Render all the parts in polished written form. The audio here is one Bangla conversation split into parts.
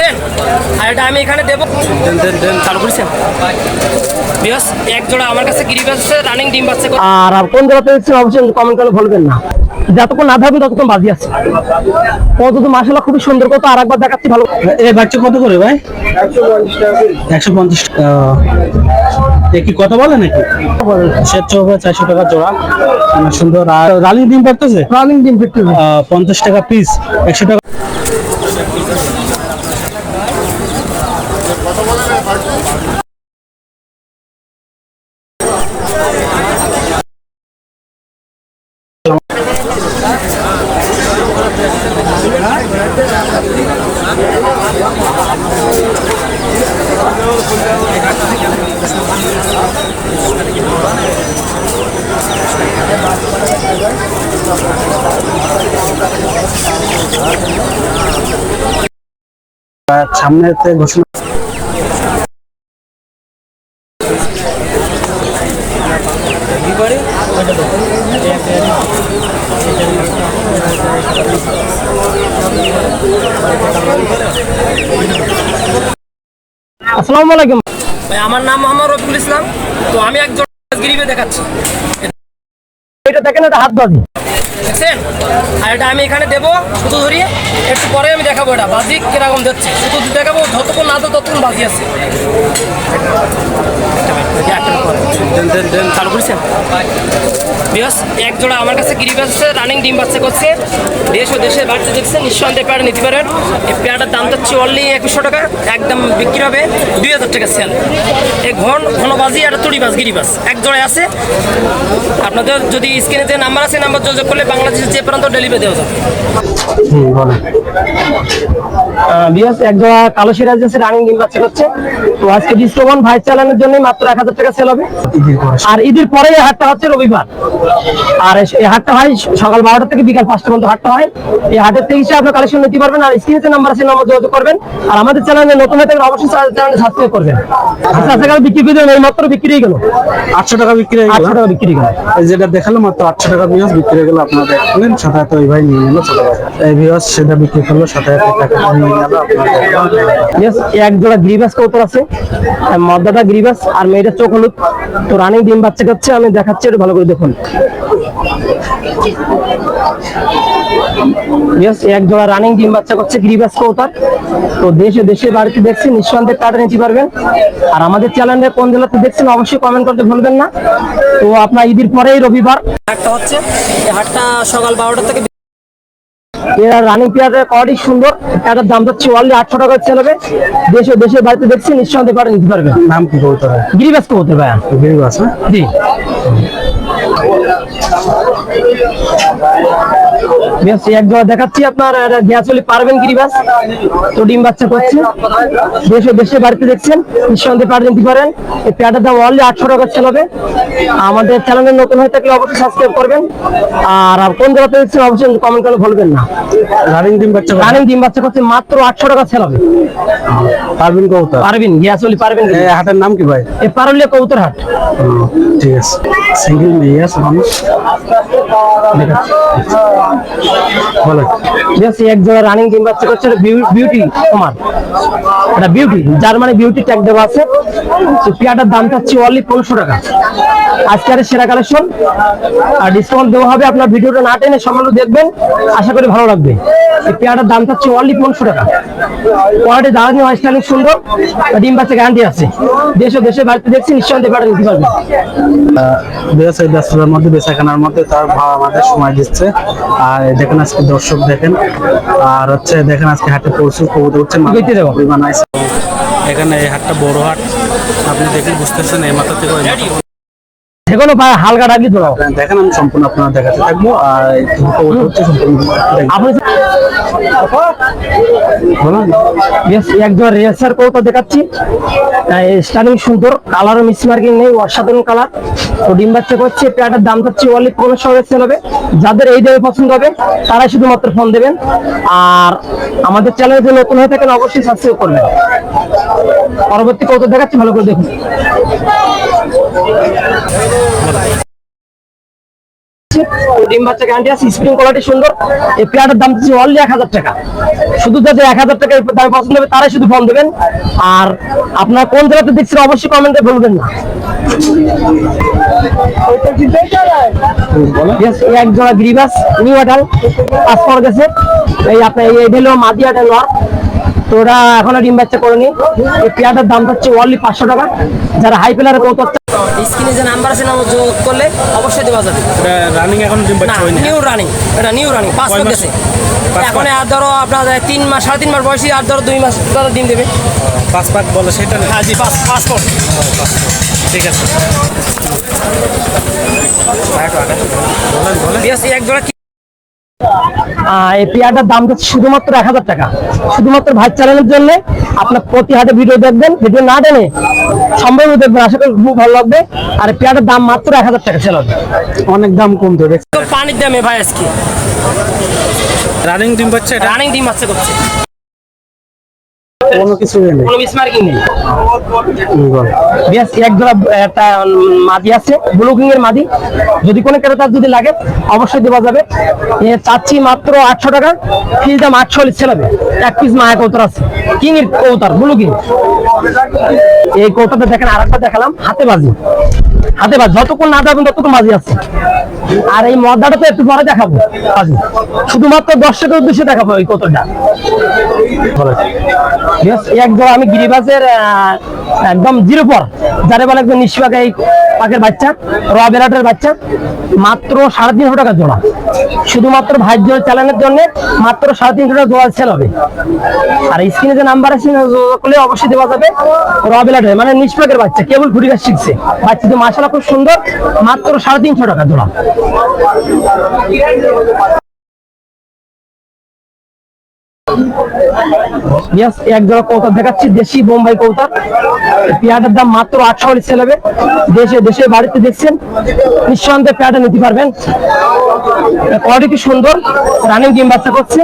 দেখছেন? আর এটা আমি এখানে দেবো। চালু করেছেন বিয়স এক জোড়া আমার কাছে গিরিবাস আছে, রানিং ডিম বাচ্চা। আর কোন জায়গাতে দেখছেন অবশ্যই কমেন্ট করে বলবেন না। যতক্ষণ না থাকবে ততক্ষণ বাজি আছে। কত তো মাশাআল্লাহ খুবই সুন্দর। কত আর একবার দেখাচ্ছি ভালো। এই বাচ্চা কত করে ভাই? 150 টাকা। কি কথা বলে নাকি? 400 টাকা জোড়া। অনেক সুন্দর। আর রানিং ডিম পারতেছে? রানিং ডিম ফিট 50 টাকা পিস, 100 টাকা। সামনেতে ঘোষণা আসসালামু আলাইকুম ভাই, আমার নাম মোহাম্মদ রফিকুল ইসলাম। তো আমি একজন গিরিবে দেখাচ্ছি। এটা দেখেন, এটা হাত বাজি দেখছেন? আর এটা আমি এখানে দেবো শুধু ধরিয়ে, একটু পরে আমি দেখাবো এটা বাজি কিরকম দিচ্ছে। শুধু দেখাবো, যতক্ষণ না তো ততক্ষণ বাজি আছে। চালু করেছেন বিয়স এক জোড়া আমার কাছে গিরিবাস আছে, রানিং ডিম বাচ্চা করছে। দেশ ও দেশের বাড়িতে দেখছেন, নিঃসন্দেহে পেয়ারা নিতে পারেন। এই পেয়ারটার দাম যাচ্ছে অনলি 2100 টাকা, একদম বিক্রি হবে 2000 টাকা সেল। এই ঘনবাজি আর তুড়িবাস গিরিবাস এক জোড়ায় আছে। আপনাদের যদি স্ক্রিনে যে নাম্বার আছে, নাম্বার যোগাযোগ করলে বাংলাদেশের যে প্রান্ত ডেলিভারি দেওয়া যাবে। বিয়াস এক জোড়া কালো সিরাজ আছে, রানিং ডিম বাচ্চা করছে। তো আজকে ডিসকাউন্ট ভাই চালানোর জন্য মাত্র 1000 টাকা সেল হবে। আর ঈদের পরে এই হাটটা হচ্ছে রবিবার। আর এই হাটটা হয় সকাল 12টা থেকে বিকাল 5টা পর্যন্ত হাটটা হয়। এই হাটের থেকে আপনার কালেকশন নিতে পারবেন। আর স্ক্রিনে নাম্বার আছে, নাম্বার যোগাযোগ করবেন। আর আমাদের চ্যানেলে নতুন হয়ে থাকলে অবশ্যই চ্যানেলটি সাবস্ক্রাইব করবেন। আচ্ছা বিক্রি করে দেবেন, এই মাত্র বিক্রি হয়ে গেল 800 টাকা বিক্রি হয়ে গেল। 800 টাকা বিক্রি গেল। যেটা দেখালো মাত্র 800 টাকা পিস বিক্রি হয়ে গেল। আপনারা দেখলেন সাথে সাথে ওই ভাই নিয়ে নিল ছোট ভাই। এই ভিউয়ার্স সেটা বিক্রি করলো সাথে সাথে টাকা নিয়ে নিল। আপনারা এক জোড়া গ্রিবাস কৌতর আছে, মর্দাদা গ্রিবাস আর মেয়েটার চোখ হলুদ। তো রানিং ডিম বাচ্চা করছে, আমি দেখাচ্ছি একটু ভালো করে দেখুন। এক জোড়া রানিং ডিম বাচ্চা করছে গ্রিবাস কৌতর। তো দেশে বাড়িতে দেখছেন, নিঃসন্দেহে কার্ড নিতে পারবেন। আর আমাদের চ্যানেলে কোন জেলাতে দেখছেন অবশ্যই কমেন্ট করতে ভুলবেন না। তো আপনার ঈদের পরেই রবিবার হাটটা হচ্ছে। এই হাটটা সকাল 12টা থেকে। এরা রানিং পেয়ারের কোয়ালিটি সুন্দর। এটার দাম হচ্ছে অনলি 800 টাকা সেল হবে। দেশের বাড়িতে দেখছি, নিঃসন্দেহে পারে নিতে পারবেন। নাম কি কবুতর? গিরিবাস কবুতর ভাই। গিরিবাস জি। এক জোড়া দেখাচ্ছি আপনার গ্যাসলি পারবেন গিরিবাস। তো ডিম বাচ্চা করছে। দেশে বাড়িতে দেখছেন, নিঃসন্দেহে পারে নিতে পারেন। এই পেয়ারটার দাম অনলি 800 টাকা সেল হবে। আমাদের চ্যানেলে নতুন হয়ে থাকলে অবশ্যই সাবস্ক্রাইব করবেন। আর কোন জায়গাতে দেখছেন অবশ্যই কমেন্ট করে বলবেন না। রানিং ডিম বাচ্চা করছে মাত্র 800 টাকা সেল হবে। পারবেন কবুতর? পারবেন গ্যাসলি পারবেন। এই হাটের নাম কি ভাই? এই পারুলিয়া কবুতর হাট। ঠিক আছে। সিঙ্গেল মেয়ে আছে মানুষ। এক জোড়া রানিং ডিম বাচ্চা করছে, বিউটি তোমার এটা বিউটি, যার মানে বিউটি ট্যাগ দেওয়া আছে। তো পেয়ারটার দাম চাচ্ছি অনলি 1500 টাকা। আজকের সেরা কালেকশন, আর ডিসকাউন্ট দেওয়া হবে। আপনার ভিডিওটা না টেনে সম্পূর্ণ দেখবেন, আশা করি ভালো লাগবে। এই পেয়ারটার দাম চাচ্ছি অনলি 1500 টাকা। কোয়ালিটি দারুণ, স্টাইলিং সুন্দর, ডিম বাচ্চা গ্যারান্টি আছে। দেশে বাড়িতে দেখছি, নিঃসন্দেহে পেয়ারটা নিতে পারবেন। ব্যস্ততার মধ্যে বেচাকেনার মধ্যে তার ভাব আমাদের সময় দিচ্ছে। আর দেখেন আজকে দর্শক দেখেন, আর হচ্ছে দেখেন আজকে হাটে প্রচুর কবুতর হচ্ছে। এখানে এই হাটটা বড় হাট, আপনি দেখে বুঝতেছেন। এই মাথা থেকে যেকোনো হালকা ডাকি তো দেখেন, আমি সম্পূর্ণ আপনারা দেখাতে থাকবো। আর আপনি একজন রেসার কৌতো দেখাচ্ছি, স্টাইলিং সুন্দর, কালারও মিস মার্কিং নেই, অসাধারণ কালার। তো ডিম বাচ্চা করছে। পেয়ারটার দাম হচ্ছে অনলি 1500 টাকা সেল হবে। যাদের এই দামে পছন্দ হবে তারাই শুধুমাত্র ফোন দেবেন। আর আমাদের চ্যানেলে যে নতুন হয়ে থাকেন অবশ্যই সাবস্ক্রাইব করবেন। পরবর্তী কৌতো দেখাচ্ছি, ভালো করে দেখুন। দিচ্ছি, ডিম বাচ্চা গ্যারান্টি আছে, স্প্রিং কোয়ালিটি সুন্দর। এই পেয়ারটার দাম দিচ্ছি অনলি 1000 টাকা। শুধু যাতে 1000 টাকা দামে পছন্দ হবে তারাই শুধু ফোন দেবেন। আর আপনার কোন জায়গাতে দেখছেন অবশ্যই কমেন্টে বলবেন না। Yes, এই এক জোড়া গ্রিবাস নিউ অ্যাডাল পাস করে গেছে। এই আপনার এই হলো মাদি অ্যাডাল নর, তো ওরা এখনো ডিম বাচ্চা করেনি। এই পেয়ারটার দাম হচ্ছে অনলি 500 টাকা। যারা হাই প্লেয়ারের কৌতুক স্ক্রিনে যে নাম্বার আছে না যোগ করলে অবশ্যই দেওয়া যাবে। রানিং এখন ডিম বাচ্চা হয়নি, নিউ রানিং, এটা নিউ রানিং পাস করে গেছে। এখন আর ধরো আপনার 3 মাস 3.5 মাস বয়সী, আর ধরো 2 মাস ধরো ডিম দেবে। 5 পাক বলে সেটা না? হ্যাঁ জি, পাসপোর্ট। ঠিক আছে, এক জোড়া এই পেয়ারটার দাম হচ্ছে শুধুমাত্র 1000 টাকা। শুধুমাত্র ভাই চ্যানেলের জন্য আপনার প্রতি হাতে ভিডিও দেখবেন, ভিডিও না টেনে সম্ভব দেখবেন, আশা করি খুব ভালো লাগবে। আর এই পেয়ারটার দাম মাত্র 1000 টাকা সেল হবে। অনেক দাম কম তো পানির দামে ভাই আজকে রানিং ডিম বাচ্চা, এটা রানিং ডিম বাচ্চা করছে, কোনো কিছু নেই, কোনো মিসমার্কিং নেই। বেশ এক জোড়া একটা মাদি আছে, ব্লু কিং এর মাদি। যদি কোনো ক্রেতার যদি লাগে অবশ্যই দেওয়া যাবে। চাচ্ছি মাত্র 800 টাকা, ফিস দাম 800 ছেলাবে। এক পিস মায়া কৌতার আছে, কিং এর কৌতার, ব্লু কিং। এই কৌতাটা দেখেন, আরেকটা দেখালাম হাতে বাজি, হাতে বাজি যতক্ষণ না যাবেন ততক্ষণ বাজি আছে। আর এই মদ্দাটা তো একটু পরে দেখাবো বাজি, শুধুমাত্র দর্শকের উদ্দেশ্যে দেখাবো এই কৌতাটা। এক জোড়া আমি গিরিবাজের একদম জিরো পর, যারা বলে একদম নিষ্পাক এই পাকের বাচ্চা, র বেলাটের বাচ্চা, মাত্র 350 টাকা জোড়া। শুধুমাত্র ভাই জোড়া চালানোর জন্য মাত্র 350 টাকা জোড়া সেল হবে। আর স্ক্রিনে যে নাম্বার আছে করলে অবশ্যই দেওয়া যাবে। র বেলাটের মানে নিষ্পাকের বাচ্চা, কেবল ফুটি গাছ শিখছে বাচ্চা, তো মাশাআল্লাহ খুব সুন্দর, মাত্র 350 টাকা জোড়া। এক জোড়া কৌতার দেখাচ্ছি, দেশি বোম্বাই কৌতার। পেয়ারটার দাম মাত্র 800 সেল হবে। দেশে বাড়িতে দেখছেন, নিঃসন্দেহে পেয়ারটা নিতে পারবেন। কোয়ালিটি কি সুন্দর, রানিং ডিম বাচ্চা করছে।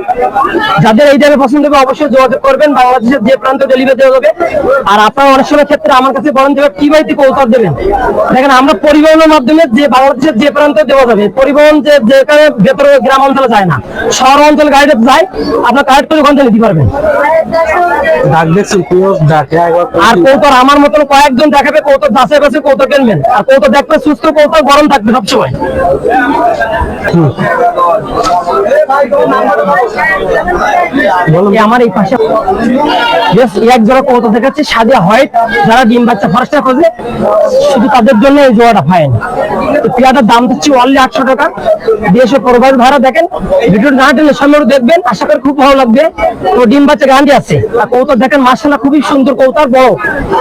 যাদের এই জায়গায় পছন্দ হবে অবশ্যই যোগাযোগ করবেন, বাংলাদেশের যে প্রান্ত ডেলিভারি দেওয়া হবে। আর আপনারা অনেক সময় ক্ষেত্রে আমার কাছে বলেন যে কি বাড়িতে কৌতার দেবেন, দেখেন আমরা পরিবহনের মাধ্যমে যে বাংলাদেশের যে প্রান্তে দেওয়া যাবে, পরিবহন যেখানে ভেতরে গ্রাম অঞ্চলে যায় না, শহর অঞ্চল গাড়িতে যায়, আপনার কারেক্ট করে ওখান থেকে নিতে পারবেন। আর কৌতর আমার মতন কয়েকজন দেখাবে, কৌতর দাসে বাসে কৌতর কিনবেন। আর কৌতর দেখবে সুস্থ কৌতর, গরম থাকবে সবসময়। আমার এই পাশে এক জোড়া কৌতর দেখাচ্ছে, সাদা হোয়াইট। যারা ডিম বাচ্চা ফার্স্টে খোঁজে শুধু তাদের জন্য এই জোড়াটা ফাইন। পেয়ারটার দাম দিচ্ছি অনলি 800 টাকা। দেশে প্রবাসী ভাড়া দেখেন, ভিডিও না টেনে সামনে দেখবেন, আশা করি খুব ভালো লাগবে। তো ডিম বাচ্চা গ্যারান্টি আছে। আর কৌতর দেখেন মাশাআল্লাহ খুবই সুন্দর কৌতর, বড়।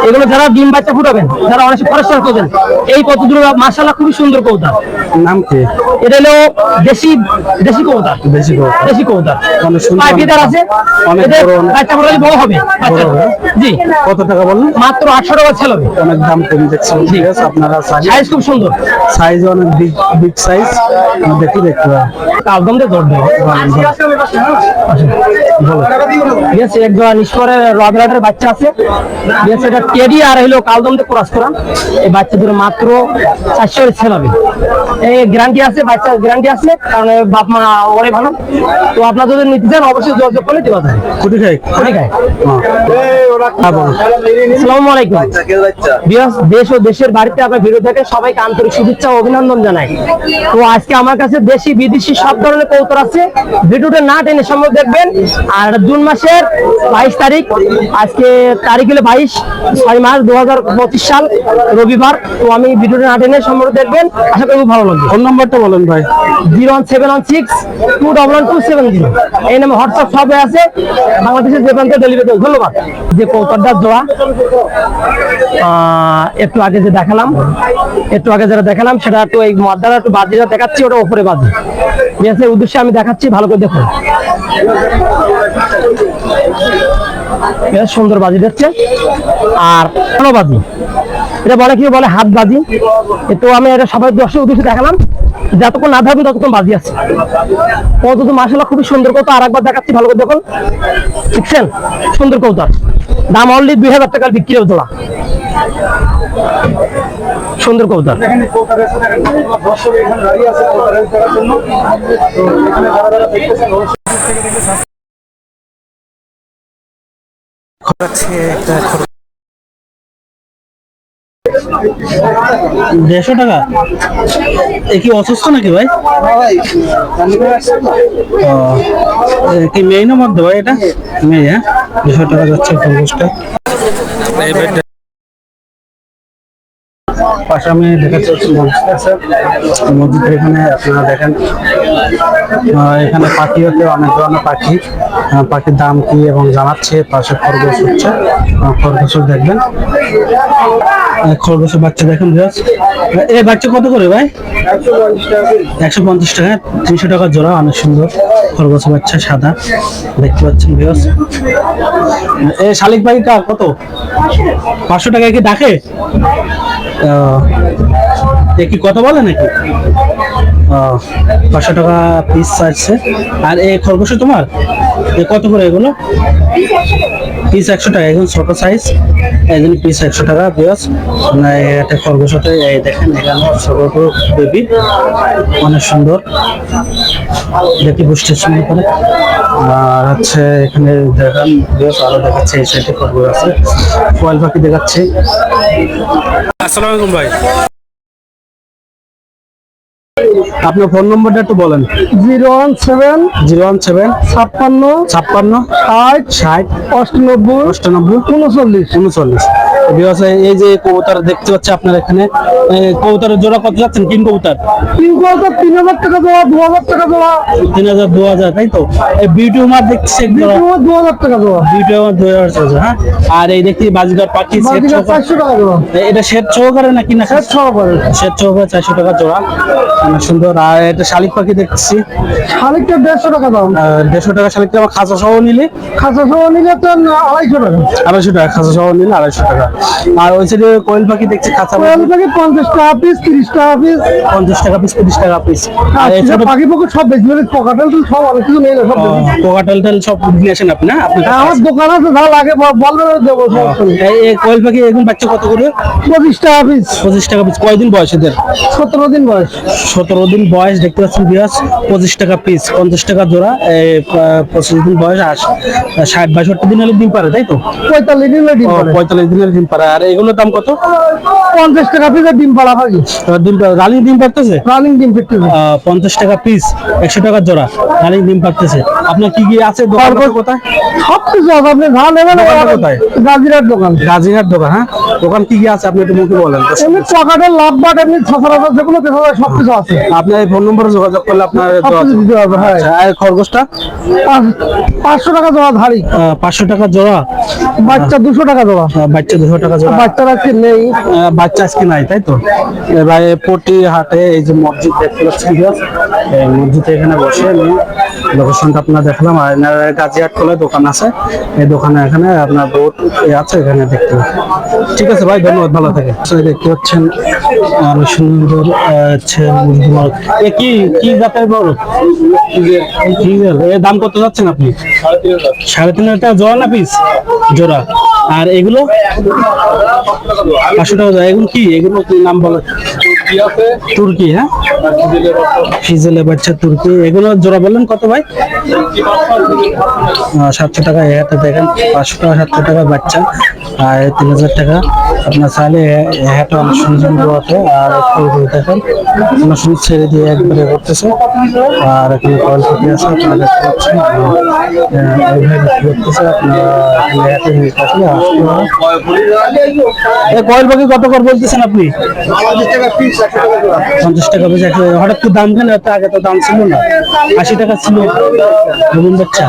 এগুলো যারা ডিম বাচ্চা ফুটাবেন, যারা অনেক ফরেস্টার খোঁজেন, এই কতগুলো মাশাআল্লাহ খুবই সুন্দর কৌতর। নাম কি? এটা হলো দেশি কৌতর, দেশি কৌতর। পাইপিদার আছে, এদের বাচ্চা ফুটালে বড় হবে। জি, কত টাকা বলুন? মাত্র 800 টাকা ছেলে হবে। অনেক দাম কম দেখছি। ঠিক আছে, আপনারা সাইজ খুব সুন্দর, সাইজ অনেক বিগ সাইজ দেখতে কালদম দিয়ে জোর দেবো। এক জোড়া নিষ্পরে রবেলাটের বাচ্চা আছে, এটা টেডি আর হলো কালদম দিয়ে ক্রস করা। এই বাচ্চা দুটো মাত্র 400 ছেলে হবে। এই গ্যারান্টি আছে, বাচ্চা গ্যারান্টি আছে, কারণ বাপ মা অনেক ভালো। তো আপনারা যদি নিতে চান অবশ্যই যোগাযোগ করলে দেওয়া যায়। খুঁটি খাই। আসসালামু আলাইকুম। দেশ ও দেশের বাড়িতে আপনার ভিডিও দেখে সবাইকে আন্তরিক শুভেচ্ছা ও অভিনন্দন জানাই। তো আজকে আমার কাছে দেশি বিদেশি সব ধরনের কৌতর আছে, ভিডিওটা না টেনে সম্ভব দেখবেন। আর জুন মাসের 22 তারিখ, আজকে তারিখ হলো 22/6 মাস 2025 সাল রবিবার। তো আমি ভিডিওটা না টেনে সম্ভব দেখবেন, আশা করি ভালো লাগবে। ফোন নাম্বারটা বলেন ভাই। 01716211270। এই নামে হোয়াটসঅ্যাপ সবে আছে, বাংলাদেশের যে প্রান্তে ডেলিভারি। ধন্যবাদ। যে কৌতরটার জোড়া একটু আগে যে দেখালাম, যারা দেখালাম সেটা একটু এই মাদ্দারা একটু বাজিটা দেখাচ্ছি, ওটা উপরে বাজি। ঠিক আছে, উদ্দেশ্যে আমি দেখাচ্ছি, ভালো করে দেখুন। সুন্দর বাজি দিচ্ছে। আর কোনো বাজি এটা বলে কি বলে হাত বাজি। তো আমি এটা সবাই দর্শক উদ্দেশ্যে দেখালাম, যতক্ষণ না থাকবে ততক্ষণ বাজি আছে। কৌতর মাশাআল্লাহ খুবই সুন্দর কৌতর। আর একবার দেখাচ্ছি, ভালো করে দেখুন। দেখছেন সুন্দর কৌতর, দাম অনলি 2000 টাকার বিক্রি জোড়া। সুন্দর কবুতর। দেড়শো টাকা, এ কি অসুস্থ নাকি ভাই? ও, এ কি মেয়ে না মধ্যে ভাই? এটা মেয়ে, হ্যাঁ। 200 টাকা যাচ্ছে খরগোশটা। পাশে আমি দেখাচ্ছি মসজিদের এখানে আপনারা দেখেন এখানে পাখি হচ্ছে অনেক ধরনের পাখি, পাখির দাম কি এবং জানাচ্ছে। পাশে খরগোশ হচ্ছে, খরগোশ দেখবেন, খরগোশের বাচ্চা দেখেন। এই বাচ্চা কত করে ভাই? 150 টাকা, 300 টাকা জোড়া। অনেক সুন্দর খরগোশের বাচ্চা, সাদা দেখতে পাচ্ছেন ভিউয়ার্স। এই শালিক পাখিটা কত? 500 টাকায় কি ডাকে? এ কি কথা বলে নাকি? 500 টাকা পিস চাইছে। আর এই খরগোশ তোমার কত করে এগুলো? পিস 100 টাকা, এখন ছোট সাইজ, এই জন্য পিস 100 টাকা। ভিউয়ার্স একটা খরগোশ হতে দেখেন, এখানে ছোট বেবি, অনেক সুন্দর দেখি বুঝতে সুন্দর করে। আর হচ্ছে এখানে দেখেন ভিউয়ার্স, আরো দেখাচ্ছে এই সাইডে খরগোশ আছে, কোয়েল পাখি দেখাচ্ছে। আসসালামু আলাইকুম ভাই, আপনার ফোন নম্বরটা একটু বলেন। 017 017 56 56 60 60 98 99 39। এই যে কবুতর দেখতে পাচ্ছি আপনার এখানে, কবুতরের জোড়া কত যাচ্ছেন? কিং কবুতর 3000 টাকা জোড়া, 2000 টাকা জোড়া, 3000 2000, তাই তো? এই বিউটি উমার দেখছি 2000 টাকা জোড়া, বিউটি উমার 2000 টাকা, হ্যাঁ। আর এই দেখি বাজিগার পাখি 400 টাকা জোড়া, এটা শেড সহকারে নাকি না? শেড সহকারে, শেড সহকারে 400 টাকা জোড়া, অনেক সুন্দর। আর এটা শালিক পাখি দেখছি, শালিকটা 150 টাকা দাম। 150 টাকা শালিকটা। আমার খাঁচা সহ নিলে? খাঁচা সহ নিলে তো 250 টাকা। 250 টাকা খাঁচা সহ নিলে 250 টাকা। আর ওই সাইডে কোয়েল পাখি দেখছি, খাঁচা কোয়েল পাখি 50 টাকা পিস, 30 টাকা পিস, 50 টাকা পিস, 30 টাকা পিস। আর এই ছোট পাখি পক্ষ সব বেশি বেশি পকাটেল সব অনেক কিছু নেই, সব পোকাটেল সব নিয়ে আসেন আপনি, না? আপনার আমার দোকান আছে, যা লাগে বলবে দেবো। এই কোয়েল পাখি এখন বাচ্চা কত করে? 25 টাকা পিস। 25 টাকা পিস। কয়দিন বয়স এদের? 17 দিন বয়স। 17 দিন বয়স, দেখতে পাচ্ছেন বিয়াস। 25 টাকা পিস, 50 টাকা জোড়া। 25 দিন বয়স, 60-62 দিন হলে ডিম পারে, তাই তো? 45 দিনের ডিম পারে। 45 দিনের ডিম পারে। আর এগুলোর দাম কত? 50 টাকা পিসের ডিম পাড়া পাখি। রানিং ডিম পারতেছে? রানিং ডিম ফিরতেছে। 50 টাকা পিস, 100 টাকা জোড়া, রানিং ডিম পারতেছে। আপনার কি কি আছে? কোথায়? সব কিছু আছে, আপনি যা নেবেন। কোথায়? গাজীরহাট দোকান। গাজীরহাট দোকান, হ্যাঁ। দোকান কি কি আছে আপনি একটু মুখে বলেন। এমনি পকাটের লাভ বাট, এমনি সচরাচর যেগুলো দেখা যায় সব কিছু আছে। আপনার এই ফোন নম্বরে যোগাযোগ করলে আপনার দিতে হবে। হ্যাঁ। আর খরগোশটা 500 টাকা জোড়া ধারি। 500 টাকা জোড়া, বাচ্চা 200 টাকা জোড়া। বাচ্চা 200 টাকা জোড়া। বাচ্চার আজকে নেই, বাচ্চা আজকে নাই, তাই তো? এবার পটি হাটে এই যে মসজিদ দেখতে পাচ্ছেন, এই মসজিদে এখানে বসে আমি লোকেশনটা আপনার দেখলাম। আর গাজীহাট খোলা দোকান আছে, এই দোকানে এখানে আপনার বোর্ড আছে, এখানে দেখতে পাচ্ছেন। ঠিক আছে ভাই, ধন্যবাদ, ভালো থাকে। দেখতে পাচ্ছেন অনেক সুন্দর কি জাতের বড় এর দাম কত যাচ্ছেন আপনি? 3,500 টাকা জোড়া না পিস? জোড়া। আর এগুলো 500 টাকা জোড়া। এগুলো কি নাম বলে? তুর্কি, হ্যাঁ। ফিজেলের বাচ্চা তুর্কি। এগুলো জোড়া বললেন কত ভাই? 700 টাকা। এটা দেখেন 500 টাকা, 700 টাকা বাচ্চা। আর 3000 টাকা। আপনার চাইলে এটা অনেক সুন্দর আছে। আর দেখেন অনেক সুন্দর ছেড়ে দিয়ে একবারে করতেছে। আর এখানে কয়েল পাখি আছে, আপনারা দেখতে পাচ্ছেন। কয়েল পাখি কত করে বলতেছেন আপনি? 50 টাকা পিস। হঠাৎ করে দাম কেন? আগে তো দাম ছিল না, 80 টাকা ছিল বেগুন বাচ্চা।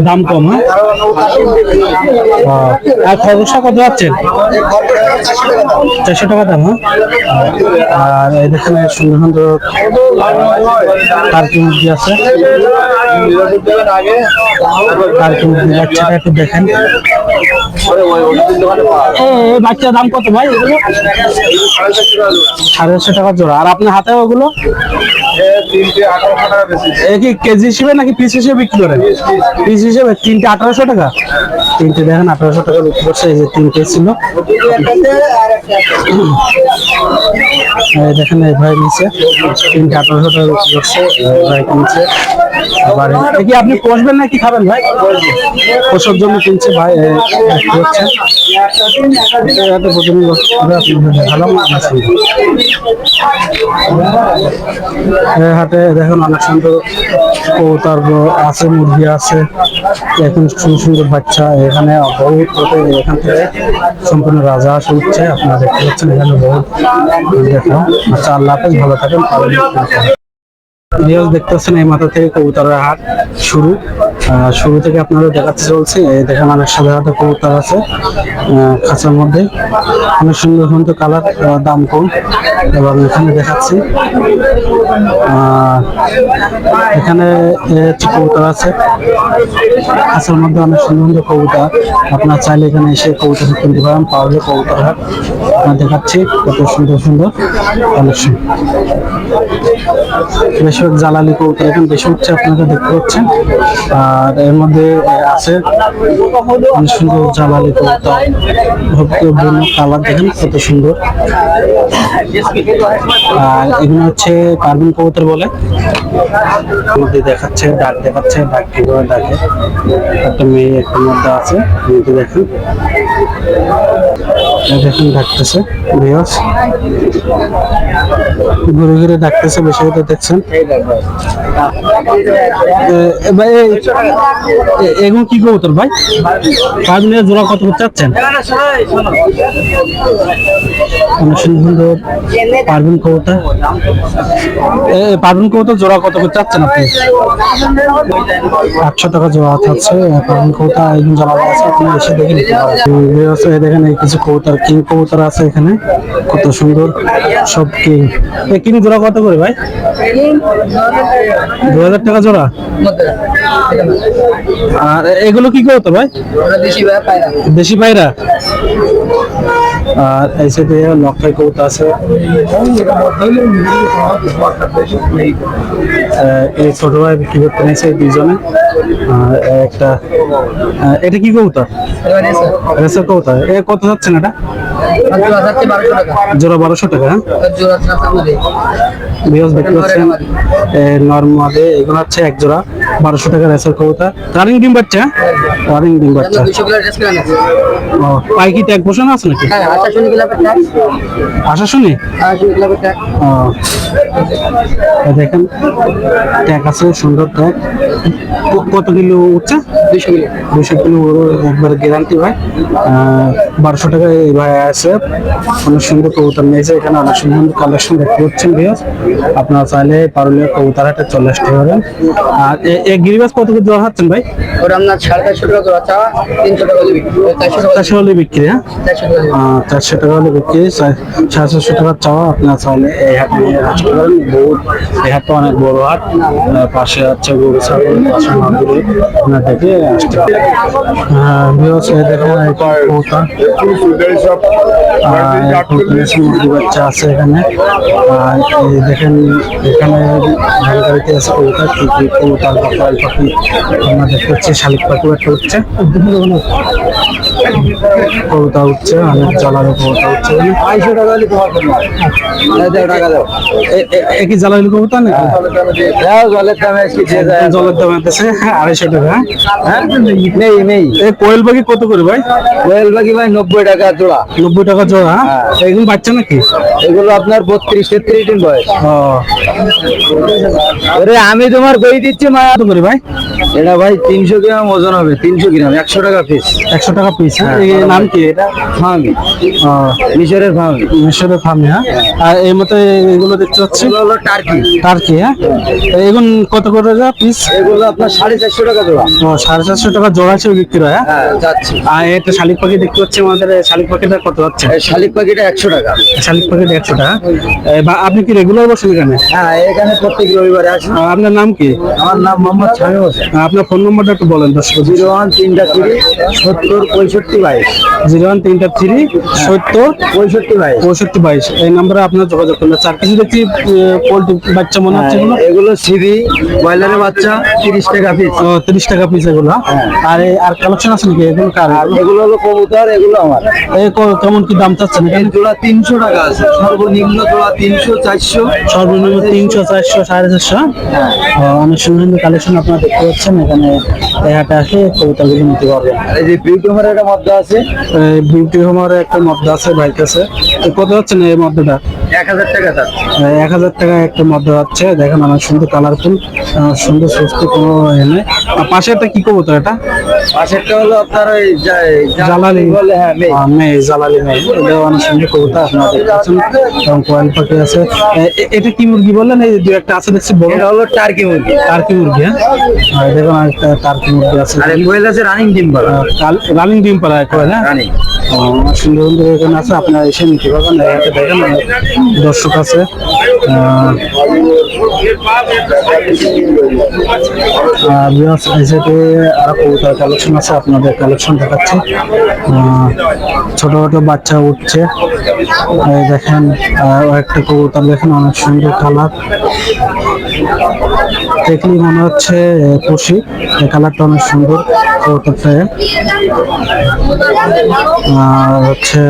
দাম কম, হ্যাঁ। আর খরগোশটা কত যাচ্ছেন? 400 টাকা দাম, হ্যাঁ। আর এই দেখেন সুন্দর সুন্দর টার্কি মুরগি আছে। টার্কি মুরগি বাচ্চাটা একটু দেখেন। এই বাচ্চার দাম কত ভাই এগুলো? 450 টাকা জোড়া। আর আপনার হাতে ওগুলো এ কি কেজি হিসেবে নাকি পিস হিসেবে বিক্রি করেন? পিস হিসেবে। তিনটে 1800 টাকা। তিনটে দেখেন 1800 টাকা বিক্রি করছে। এই যে তিনটে ছিল। এই দেখেন এই ভাই নিচে তিনটে 1800 টাকা বিক্রি করছে। ভাই কিনছে। আবার এটা কি আপনি পোষবেন নাকি খাবেন ভাই? পোষার জন্য কিনছে ভাই। দেখতে পাচ্ছেন এটা প্রথমে দেখালাম। হাটে দেখুন অনেক সুন্দর কবুতর আছে, মুরগি আছে, এখন সুন্দর সুন্দর বাচ্চা। এখানে বহুত এখান থেকে সম্পূর্ণ রাজা আসে উঠছে। আপনারা দেখতে পাচ্ছেন এখানে বহুত দেখলাম। আচ্ছা, আল্লাহ হাফেজ, ভালো থাকেন। দেখতে পাচ্ছেন এই মাথা থেকে কবুতরের হাট শুরু। শুরু থেকে আপনারা দেখাতে চলছে। এই দেখেন অনেক সাদা সাদা কবুতর আছে খাঁচার মধ্যে, অনেক সুন্দর সুন্দর কালার, দাম কম। এবং এখানে দেখাচ্ছি এখানে কবুতর আছে খাঁচার মধ্যে, অনেক সুন্দর সুন্দর কবুতর। আপনার চাইলে এখানে এসে কবুতর কিনতে পারেন। পাওয়া কবুতর হাট আপনার দেখাচ্ছি কত সুন্দর সুন্দর কালেকশন। বেশিরভাগ জ্বালালি কবুতর এখানে বেশি হচ্ছে, আপনারা দেখতে পাচ্ছেন। আর এর মধ্যে আছে অনেক সুন্দর জ্বালালি কবুতর, বিভিন্ন কালার দেখেন কত সুন্দর। আর এগুলো হচ্ছে পারভিন কবুতর বলে। মধ্যে দেখাচ্ছে ডাক, দেখাচ্ছে ডাক কিভাবে ডাকে। একটা মেয়ে একটা মধ্যে আছে, মেয়েটি দেখেন দেখেন ডাকতেছে। ঘুরে ঘুরে ডাকতেছে, বেশি হতে দেখছেন। এগুলো কি কবুতর ভাই? পারভিনের জোড়া কত করে চাচ্ছেন? অনেক সুন্দর পারভিন কবুতর। পারভিন কবুতর জোড়া কত করে চাচ্ছেন আপনি? 800 টাকা জোড়া চাচ্ছে পারভিন কবুতর। একদম জ্বালা আছে, আপনি এসে দেখে নিতে পারেন। দেখেন এই কিছু কবুতর, কিং কবুতর আছে এখানে কত সুন্দর সব কিং। এই কিং জোড়া কত করে ভাই? 2000 টাকা জোড়া। আর এগুলো কি কবুতর ভাই? দেশি পায়রা। আর এই সাইডে লক্ষাই কবুতর আছে। এই ছোট ভাই বিক্রি করতে নিয়েছে দুইজনে। একটা এটা কি কবুতর? রেসার কবুতর। এ কত যাচ্ছেন এটা? জোড়া 1200 টাকা। দেখতে পাচ্ছেন নরমালে এগুলো হচ্ছে এক জোড়া 1200 টাকা রেসার কবুতর। রানিং ডিম বাচ্চা, রানিং ডিম বাচ্চা। ও পাই কি ট্যাগ বসানো আছে নাকি? আশা শুনি। ও দেখেন ট্যাগ আছে, সুন্দর ট্যাগ। কত কিলো উঠছে? 200 কিলো একবার গ্যারান্টি ভাই। 1200 টাকা এই ভাই আছে। অনেক সুন্দর কবুতর নিয়েছে এখানে, অনেক সুন্দর কালেকশন দেখতে পাচ্ছেন ভিউয়ার্স। আপনারা চাইলে পারুলিয়া কবুতর হাটে চলে আসতে পারেন। আর এই গিরিবাস কত করে দেওয়া হচ্ছেন ভাই? ওটা আপনার 450 টাকা জোড়া, চা 300 টাকা হলে বিক্রি, 400 হলে বিক্রি। হ্যাঁ 400 টাকা হলে বিক্রি, 450 টাকা চাওয়া। আপনারা চাইলে এই হাটে আসতে পারেন। বহুত এই হাটটা অনেক বড় হাট, পাশে আছে গরু ছাগল, পাশে মাগুরে, আপনার দেখে আসতে পারেন। হ্যাঁ ভিউয়ার্স দেখেন কবুতর, মুরগি বাচ্চা আছে এখানে। আর এই দেখেন এখানে ধানগাড়িতে আছে কবুতর, কি কি কবুতর বা কয়েল পাখি আমরা দেখতে পাচ্ছি। শালিক পাখি একটা উঠছে, কবুতর উঠছে, অনেক জ্বালানো কবুতর উঠছে। 250 টাকা হলে তোমার টাকা দাও। একই জ্বালানি কবুতর নাকি? জলের দামে জলের দাম আছে 250 টাকা। হ্যাঁ নেই নেই। এই কোয়েল পাখি কত করে ভাই? কোয়েল পাখি ভাই 90 টাকা জোড়া। 90 টাকা জোড়া। এগুলো বাচ্চা নাকি? এগুলো আপনার 32-33 দিন বয়স। ও ওরে আমি তোমার বই দিচ্ছি মায়া। কত করে ভাই? এটা ভাই 300 গ্রাম ওজন হবে, 300 গ্রাম 100 টাকা পিস। 100 টাকা পিস। এর নাম কি? এটা ফার্মি, মিশরের ফার্মি। মিশরের ফার্মি। হ্যাঁ। আর এর মতো এগুলো দেখতে পাচ্ছি এগুলো হলো টার্কি। টার্কি। হ্যাঁ এগুলো কত করে পিস? এগুলো আপনার 450 টাকা জোড়া। 450 টাকা জোড়া হিসেবে বিক্রি হয়। হ্যাঁ যাচ্ছে। আর একটা শালিক পাখি দেখতে পাচ্ছি আমাদের, শালিক পাখিটা কত যাচ্ছে? এই শালিক পাখিটা 100 টাকা। শালিক পাখিটা 100 টাকা। আপনি কি রেগুলার বসেন এখানে? হ্যাঁ এখানে প্রত্যেক রবিবারে আসি। আপনার নাম কি? আমার নাম মোহাম্মদ শামীম হোসেন। আপনার ফোন নম্বরটা একটু বলেন দর্শক। 01 3 3 70 65 22। 01 3 3 70 65 22। 65 22 এই নাম্বারে আপনার যোগাযোগ করবেন। চার কিছু দেখছি পোল্ট্রি বাচ্চা মনে হচ্ছে এগুলো। এগুলো সিবি ব্রয়লারের বাচ্চা 30 টাকা পিস। 30 টাকা পিস এগুলো। আর কালেকশন আছে নাকি এগুলো কার? আর এগুলো হলো কবুতর, এগুলো আমার। কেমন কি দাম চাচ্ছেন এই এখানে? জোড়া 300 টাকা আছে, সর্বনিম্ন জোড়া 300 400। সর্বনিম্ন 300 400 450। অনেক সুন্দর সুন্দর কালেকশন আপনারা দেখতে পাচ্ছেন এখানে। এই হাটে আসে কবুতরগুলো নিতে পারবেন। এই যে বিউটি হোমের একটা মধ্যে আছে, বিউটি হোমার একটা মদ্দা আছে ভাই কাছে। তো কত হচ্ছে না এই মদ্দাটা? 1000 টাকা তার। 1000 টাকা একটা মদ্দা হচ্ছে। দেখেন অনেক সুন্দর কালারফুল, সুন্দর সুস্থ কোনো এনে। আর পাশে একটা কি কবুতর এটা? পাশেরটা হলো আপনার ওই জালালি বলে, হ্যাঁ মেয়ে। মেয়ে, জালালি মেয়ে। এটা অনেক সুন্দর কবুতর আপনারা দেখতে পাচ্ছেন। এবং কোয়েল পাখি আছে। এটা কি মুরগি বললেন? এই দু একটা আছে দেখছি বড়। এটা হলো টার্কি মুরগি। টার্কি মুরগি। হ্যাঁ, আর দেখুন একটা টার্কি মুরগি আছে। আর কোয়েল আছে রানিং ডিম পাড়া। রানিং ডিম পাড়া কোয়েল। হ্যাঁ, রানিং। সুন্দর সুন্দর এখানে আছে, আপনারা এসে নিতে পারবেন। এখানে দেখেন অনেক দর্শক আছে। আরো কবুতর কালেকশন আছে, আপনাদের কালেকশন দেখাচ্ছি। ছোট ছোট বাচ্চা উঠছে, এই দেখেন। একটা কবুতর দেখেন অনেক সুন্দর কালার, দেখলেই মনে হচ্ছে খুশি। এই কালারটা অনেক সুন্দর কবুতরটা। আর হচ্ছে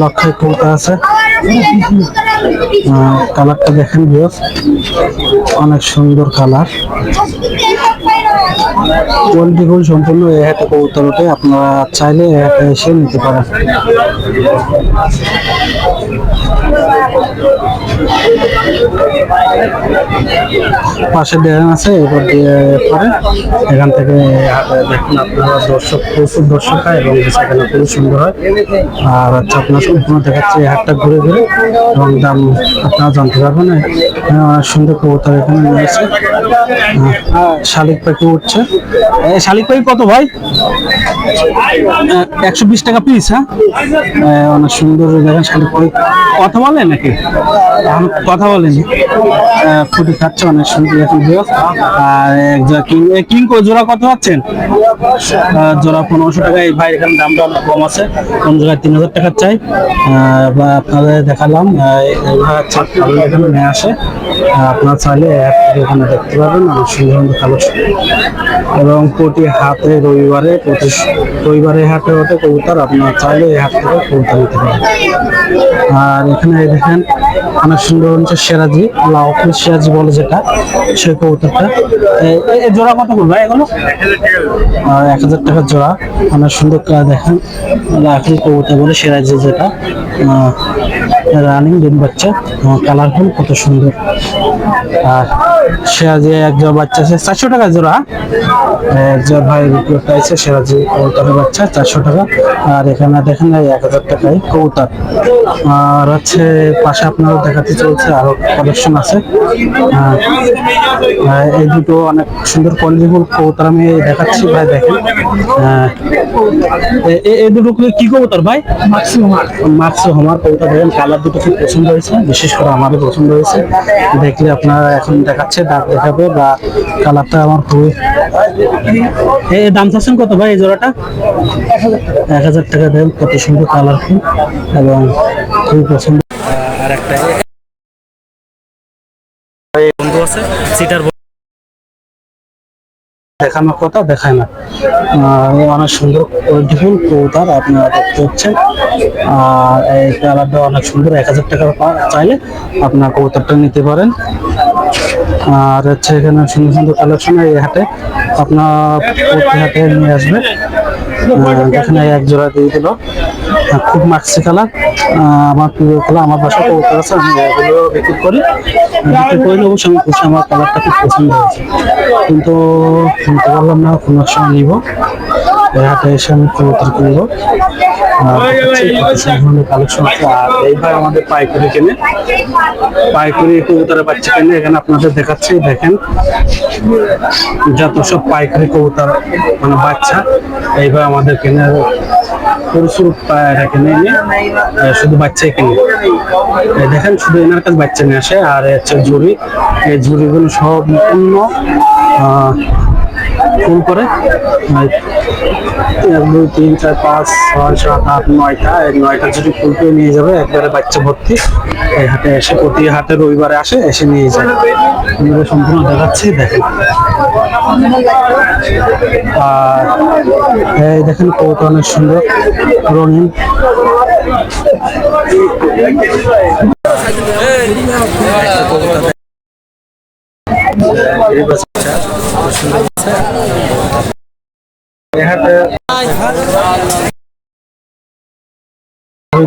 লক্ষায় কবুতর আছে। কালারটা দেখেন ভিউয়ার্স, অনেক সুন্দর কালার। কোয়ালিটি ফুল সম্পূর্ণ এই হাটে কবুতর ওঠে, আপনারা চাইলে এই হাটে এসে নিতে পারেন। পাশে ড্রেন আছে, এরপর দিয়ে পরে এখান থেকে হাটে দেখুন আপনারা দর্শক, প্রচুর দর্শক হয় এবং সেখানে খুবই সুন্দর হয়। আর হচ্ছে আপনার সম্পূর্ণ দেখাচ্ছে এই হাটটা ঘুরে ঘুরে, এবং দাম আপনারা জানতে পারবেন। অনেক সুন্দর কবুতর এখানে নিয়েছে। শালিক পাখি উঠছে। শালিক পাখি কত ভাই? 120 টাকা পিস। হ্যাঁ, অনেক সুন্দর দেখেন শালিক পাখি। কথা বলে নাকি? এখন কথা বলেনি, ফুটি খাচ্ছে, অনেক সুন্দর এখন। আর কিং জোড়া কত পাচ্ছেন? জোড়া 1500 টাকা। এই ভাই এখানে দামটা অনেক কম আছে, কোন জায়গায় 3000 টাকা চাই। বা আপনাদের দেখালাম এখানে নিয়ে আসে, আপনারা চাইলে এখানে দেখতে পাবেন অনেক সুন্দর সুন্দর কালেকশন। এবং প্রতি হাতে রবিবারে হাটে ওঠে কবুতর, আপনারা চাইলে এই হাট থেকে কবুতর নিতে পারেন। আর এখানে দেখেন অনেক সুন্দর হচ্ছে সিরাজি, লাউ সিরাজি বলে যেটা, সেই কবুতরটা। এই জোড়া কত করবে এগুলো? 1000 টাকার জোড়া। অনেক সুন্দর দেখেন লাখি কবুতর বলে সিরাজি, যেটা রানিং ডিম বাচ্চা, কালারফুল, কত সুন্দর। আর সিরাজি এক জোড়া বাচ্চা আছে 400 টাকা জোড়া। এক জোড়া ভাই বিক্রি পাইছে সিরাজি কবুতরের বাচ্চা 400 টাকা। আর এখানে দেখেন 1000 টাকায় কবুতর। আর হচ্ছে পাশে আপনারা দেখাতে চলছে আরো কালেকশন আছে। এই দুটো অনেক সুন্দর কোয়ালিটিফুল কবুতর আমি দেখাচ্ছি ভাই, দেখেন। এই দুটো কি কবুতর ভাই? মাক্সি হোমার কবুতর। দেখেন কালার দুটো খুব পছন্দ হয়েছে, বিশেষ করে আমারও পছন্দ হয়েছে। দেখলে আপনারা এখন দেখাচ্ছে, দাঁত দেখাবে, বা কালারটা আমার খুবই। এই দাম চাচ্ছেন কত ভাই এই জোড়াটা? 1000 টাকা। দেন কত সুন্দর কালারফুল এবং খুবই পছন্দ। আর একটা বন্ধু আছে সিটার, দেখানোর কথা দেখায় না। অনেক সুন্দর কোয়ালিটিফুল কবুতর আপনারা দেখতে পাচ্ছেন। আর এই কালারটা অনেক সুন্দর। 1000 টাকা চাইলে আপনার কবুতরটা নিতে পারেন। আর হচ্ছে এখানে সুন্দর সুন্দর কালেকশন এই হাটে আপনার প্রতি হাটে নিয়ে আসবে। এখানে এক জোড়া দিয়ে দিল, খুব মাক্সি কালার, আমার প্রিয় কালার। আমার বাসায় কবুতর আছে, আমি এগুলো বিক্রি করি অবশ্য আমি খুশি, আমার কালারটা খুব পছন্দ হয়েছে, কিন্তু নিতে পারলাম না, কোনো সময় নিব। এই হাটে এসে আমি কবুতর কিনবো। কালেকশন আছে। আর এই ভাই আমাদের পাইকারি কেনে, পাইকারি কবুতরের বাচ্চা কেনে। এখানে আপনাদের দেখাচ্ছি, দেখেন যত সব পাইকারি কবুতর মানে বাচ্চা এইভাবে আমাদের কেনে প্রচুর কিনে এনে শুধু বাচ্চাই কিনে। দেখেন শুধু এনার কাছে বাচ্চা নিয়ে আসে। আর হচ্ছে ঝুড়ি, এই ঝুড়িগুলো সম্পূর্ণ ফুল করে 1 2 3 4 5 6 7 8 9টা, এই 9টা যদি ফুল করে নিয়ে যাবে একবারে বাচ্চা ভর্তি। এই হাটে এসে প্রতি হাটে রবিবারে আসে, এসে নিয়ে যায়। সম্পূর্ণ দেখাচ্ছি, দেখেন। আর এই দেখেন কবুতর অনেক সুন্দর রঙিন।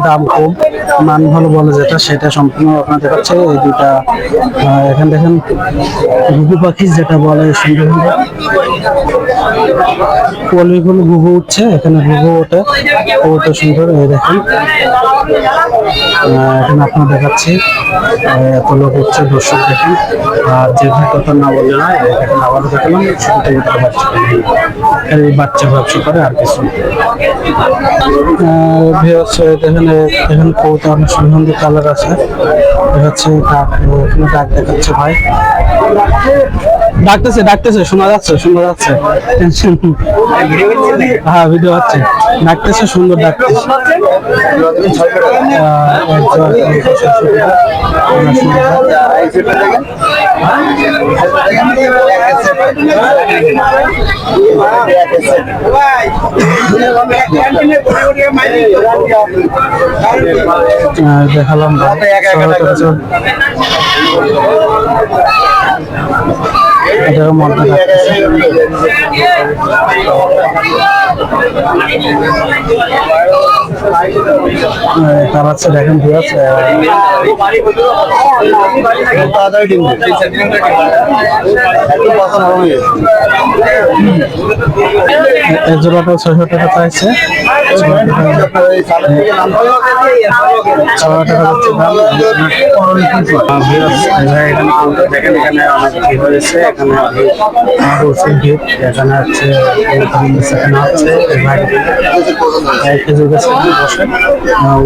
দাম কম, মান ভালো বলে যেটা, সেটা সম্পূর্ণ আপনার দেখাচ্ছে। এই দুইটা এখানে দেখেন ঘুঘু পাখি যেটা বলে সুন্দর সুন্দর পলিগুলো ঘুঘু উঠছে, এখানে ঘুঘু ওঠে, ওটা সুন্দর। এই দেখেন এখানে আপনার দেখাচ্ছি এত লোক উঠছে, দর্শক দেখেন। আর যে কথা না বললে না, দেখেন আবার দেখলাম শুধু বাচ্চা, বাচ্চা ব্যবসা করে আর কিছু। এখানে এখানে কবুতর অনেক সুন্দর কালার আছে। হচ্ছে ডাক দেখাচ্ছে ভাই, ডাকতেছে ডাকতেছে, শোনা যাচ্ছে শোনা যাচ্ছে। হ্যাঁ ভিডিও হচ্ছে, ডাকতেছে সুন্দর ডাকতেছে। দেখালাম এটার মধ্যে তার আছে দেখেন ঠিক আছে। এই জোড়াটা 600 টাকা চাইছে, 6 টাকা হচ্ছে দাম। দেখেন এখানে অনেক ভিড় হয়েছে, এখানে ওষুধ ভিড়, এখানে হচ্ছে সেখানে হচ্ছে খেজুর গাছ বসে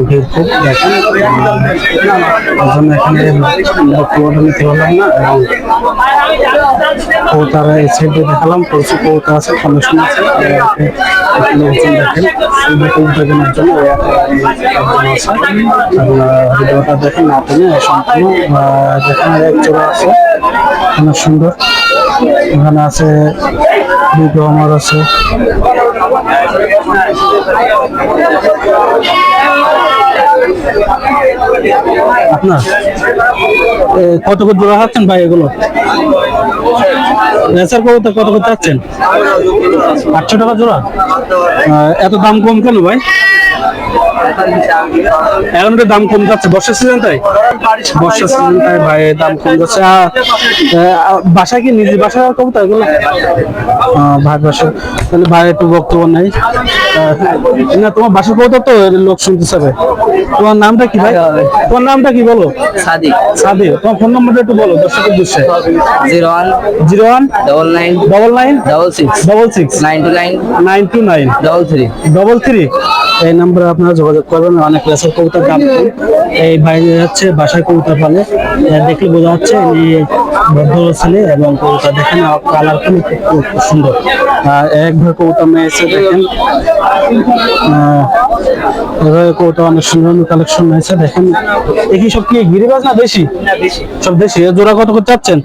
ভিড় খুব। দেখেন ওই জন্য এখানে বক্তব্য নিতে পারলাম না। এবং কবুতর এই সাইডে দেখালাম, প্রচুর কবুতর আছে, কালেকশন আছে। লোকজন দেখেন কবুতর কেনার জন্য ভিডিওটা দেখেন না টেনে সম্পূর্ণ। যেখানে এক জোড়া আছে অনেক সুন্দর, এখানে আছে দুটো আমার আছে। আপনার কত করে জোড়া হচ্ছেন ভাই এগুলো? রেসার কবুতর কত করে চাচ্ছেন? 800 টাকা জোড়া। এত দাম কম কেন ভাই? এখন দাম কম যাচ্ছে, বর্ষার সিজন তাই, বর্ষার সিজন তাই ভাই দাম কম যাচ্ছে। বাসা কি নিজের বাসা কবুতর এগুলো? ভাই বাসা, তাহলে ভাই একটু বক্তব্য নাই না। তোমার বাসার কবুতর তো লোক শুনতে চাবে। তোমার নামটা কি ভাই? তোমার নামটা কি বলো? সাদিক। সাদিক, তোমার ফোন নম্বরটা একটু বলো দর্শকের উদ্দেশ্যে। 01 01 99 99 66 66 929 929 33 33। এই নম্বরে আপনারা যোগাযোগ করবেন। অনেক লেসার কবুতর দাম কম। এই ভাই হচ্ছে বাসায় কবুতর পালে, দেখলে বোঝা যাচ্ছে ভদ্র ছেলে। এবং কবুতর দেখেন কালার খুব সুন্দর। আর এক ভাই কবুতর নিয়ে এসে দেখেন এভাবে কবুতর অনেক সুন্দর কালেকশন হয়েছে। দেখেন দেখি সব কি গিরিবাজ না দেশি? সব দেশি। জোড়া কত করে চাচ্ছেন?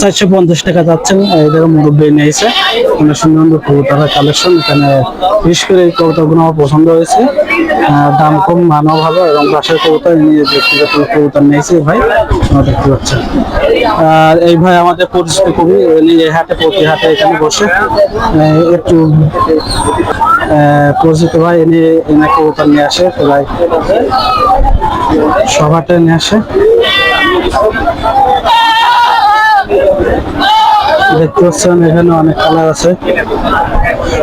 450 টাকা চাচ্ছেন। এদের মুরব্বী নিয়েছে অনেক সুন্দর কবুতরের কালেকশন। এখানে বিশেষ করে এই কবুতরগুলো আমার পছন্দ হয়েছে, দাম কম, মানও ভালো। এবং বাসার কবুতর নিয়ে ব্যক্তিগত কবুতর নিয়েছে ভাই, দেখতে পাচ্ছেন। আর এই ভাই আমাদের পরিচিত কবি, এই হাটে প্রতি হাটে এখানে বসে একটু পরিচিত ভাই এনে কবুতর নিয়ে আসে, প্রায় সব হাটে নিয়ে আসে। দেখতে পাচ্ছেন এখানে অনেক কালার আছে।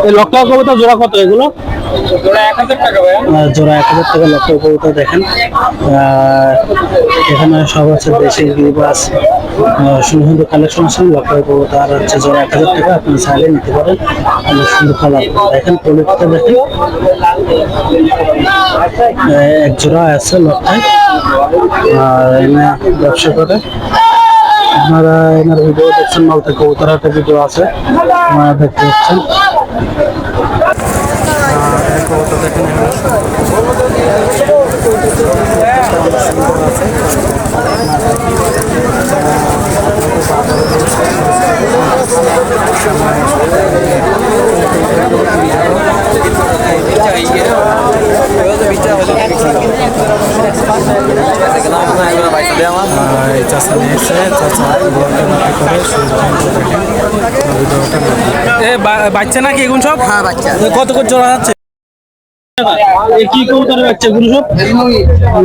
এই লক্ষ্য কবুতর জোড়া কত এগুলো? জোড়া 1000 টাকা ভাই। জোড়া 1000 টাকা লক্ষ্য কবুতর দেখেন। এখানে সব আছে দেশি গিরিবাস, সুন্দর সুন্দর কালেকশন আছে। লক্ষ্য কবুতর আর হচ্ছে জোড়া 1000 টাকা, আপনি চাইলে নিতে পারেন। অনেক সুন্দর কালার দেখেন, কোয়ালিটিটা দেখেন। এক জোড়া আছে লক্ষ্যে, আর এনে ব্যবসা করে। আপনারা এনার ভিডিও দেখছেন, মালতে কবুতর একটা ভিডিও আছে, আপনারা দেখতে পাচ্ছেন। কবুতর দেখেন চাষা নিয়ে এসে চাষা বাচ্চা নাকি এগুলো সব? হ্যাঁ বাচ্চা। কত করে জোড়া যাচ্ছে? কি কবুতরের বাচ্চা এগুলো সব?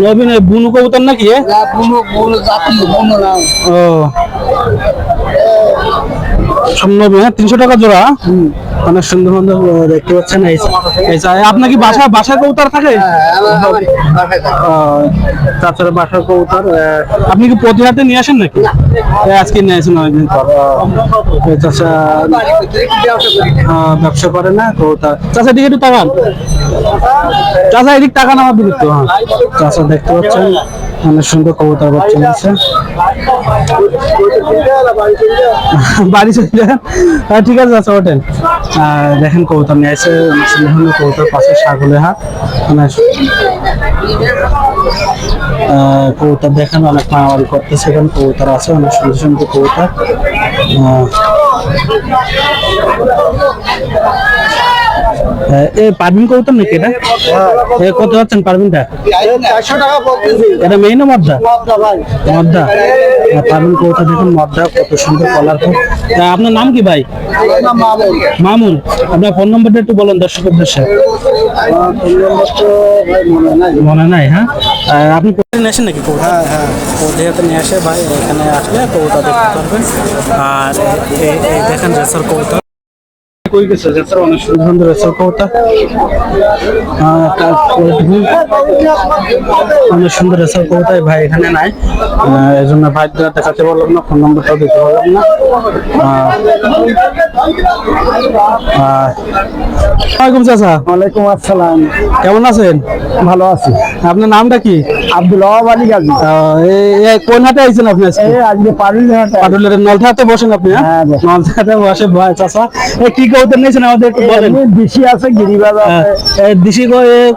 নবীন বুনু কবুতর নাকি? ও সব নবীন। হ্যাঁ 300 টাকা জোড়া। অনেক সুন্দর সুন্দর দেখতে পাচ্ছেন। আপনার কি বাসার কবুতর থাকে? তাছাড়া বাসার কবুতর আপনি কি প্রতি হাতে নিয়ে আসেন নাকি? আজকে নিয়ে আসেন অনেকদিন পর। চাচা ব্যবসা করে না কবুতর। চাচা দিকে একটু তাকান, চাচা এদিক তাকান আমার দিকে একটু। হ্যাঁ চাচা দেখতে পাচ্ছেন অনেক সুন্দর কবুতর বাচ্চা নিচ্ছে। বাড়ি চলে যান। ঠিক আছে চাচা ওঠেন। দেখেন কবুতর নিয়ে আসে অনেক সুন্দর সুন্দর কবুতর, পাশে ছাগলের হাট। কবুতর দেখেন অনেক মারামারি করতেছে, এখানে কবুতর আছে অনেক সুন্দর সুন্দর কবুতর। পারভিন কবুতর নাকি এটা? কত যাচ্ছেন পারভিনটা? 400 টাকা বলতেছি। এটা মেইন না মদ্দা? ভাই মদ্দা। পারভিন কবুতর দেখুন, মদ্দা কত সুন্দর কালারফুল। আপনার নাম কি ভাই? মামুন। আপনার ফোন নম্বরটা একটু বলেন দর্শকের উদ্দেশ্যে। মনে নাই? হ্যাঁ আপনি নিয়ে আসেন নাকি কবুতর? হ্যাঁ হ্যাঁ যেহেতু নিয়ে আসে ভাই, এখানে আসলে কবুতর দেখতে পারবেন। আর এই দেখেন রেসার কবুতর অনেক সুন্দর সুন্দর রেসার কবুতর, অনেক সুন্দর রেসার কবুতর ভাই এখানে নাই, এই জন্য ভাই দেখাতে পারলাম না, ফোন নম্বরটাও দিতে পারলাম না। ওয়ালাইকুম চাচা। ওয়ালাইকুম আসসালাম। কেমন আছেন? ভালো আছি। আপনার নামটা কি? আব্দুল ওয়াহাব আলী গাজী। কোন হাটে আইছেন আপনি? আজকে পাটুলের নলথাতে বসেন আপনি? হ্যাঁ নলথাতে বসে ভাই চাচা কি কবুতর নিয়েছেন আমাদের একটু বলেন। দেশি আছে, গিরিবাজ আছে। দেশি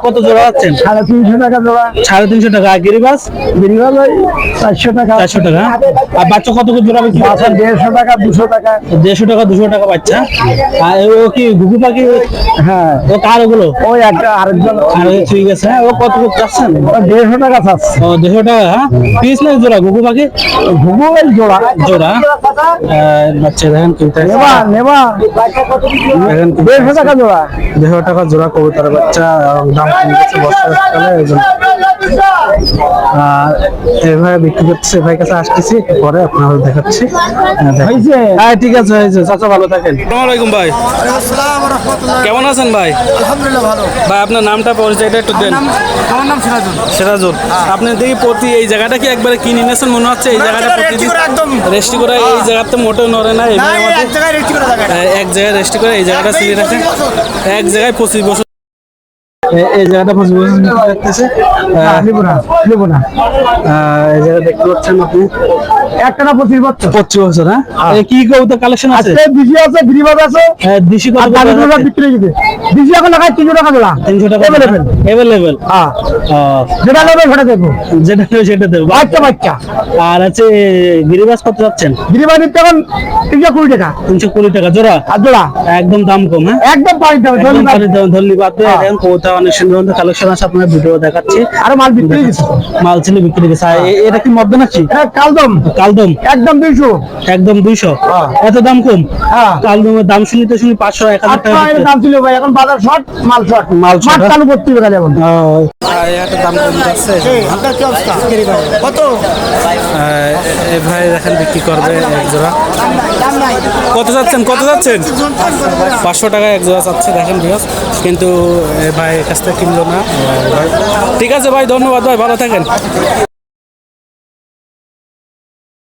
কত জোড়া আছেন? 350 টাকা জোড়া। 350 টাকা। আর গিরিবাজ? গিরিবাজ ওই 400 টাকা। 400 টাকা। আর বাচ্চা কত করে জোড়া বিক্রি? বাচ্চা 150 টাকা 200 টাকা। 150 টাকা 200 টাকা বাচ্চা। আর ও কি ঘুঘু পাখি? হ্যাঁ ও কার ওগুলো? ওই একটা আরেকজন। ঠিক আছে। হ্যাঁ ও কত করে চাচ্ছেন? 150 টাকা চাচ্ছে। ও 150 টাকা। হ্যাঁ পিস না জোড়া ঘুঘু পাখি? ঘুঘু ওই জোড়া। জোড়া। বাচ্চা দেখেন কিনতে নেবা দেখেন 150 টাকা জোড়া। 150 টাকা জোড়া কবুতরের বাচ্চা, দাম কমে গেছে বর্ষাকালে এই জন্য। এভাবে বিক্রি করতেছে, ভাই কাছে আসতেছি, পরে আপনাদের দেখাচ্ছি। হ্যাঁ ঠিক আছে হয়েছে। চাচা ভালো থাকেন। আসসালামু আলাইকুম ভাই। কেমন আছেন ভাই? আলহামদুলিল্লাহ ভালো। ভাই আপনার নামটা পরিচয়টা একটু দেন। আমার নাম সিরাজুল। সিরাজুল। আপনি দেখি প্রতি এই জায়গাটা কি একবারে কিনে নিয়েছেন মনে হচ্ছে? এই জায়গাটা প্রতিদিন রেস্টি করে এই জায়গাতে মোটেও নড়ে না। এই এক জায়গায় রেস্টি করে থাকেন। এক জায়গায় রেস্টি করে এই জায়গাটা সিলে রাখেন। এক জায়গায় 25 বছর এই জায়গাটা 25 বছর রাখতেছে। নেবো না। এই জায়গা দেখতে পাচ্ছেন আপনি একটা না 25 বছর। 25 বছর। হ্যাঁ কি কবুতর কালেকশন আছে? দেশি আছে, গিরিবাজ আছে। দেশি কত আর দামি জোড়া বিক্রি হয়ে গেছে। দেশি এখন লাগায় 300 টাকা জোড়া। 300 টাকা Available। হ্যাঁ যেটা নেবে সেটা দেবো। যেটা নেবে সেটা দেবো। বাচ্চা। আর আছে গিরিবাজ কত যাচ্ছেন? গিরিবাজ নিতে এখন 320 টাকা। 320 টাকা জোড়া। আর জোড়া একদম দাম কম। হ্যাঁ একদম পানির দাম। ধন্যবাদ। দেখেন কবুতর অনেক সুন্দর সুন্দর কালেকশন আছে, আপনার ভিডিও দেখাচ্ছি। আরো মাল বিক্রি হয়ে গেছে। মাল ছিল বিক্রি গেছে। এটা কি মদ্দা নাকি? কালদম। কালদম একদম 200। একদম 200। এত দাম কম? হ্যাঁ কালদমের দাম শুনতে 500 1000 টাকা দাম ছিল ভাই, এখন বাজার শর্ট, মাল শর্ট। মাল শর্ট চালু করতে হবে যেমন। এটা দাম কম যাচ্ছে। কত? এই ভাই দেখেন বিক্রি করবে এক জোড়া। কত যাচ্ছেন 500 টাকা এক জোড়া চাচ্ছে দেখেন ভিউয়ার্স, কিন্তু ভাই কাছ থেকে কিনলো না। ঠিক আছে ভাই, ধন্যবাদ ভাই, ভালো থাকেন।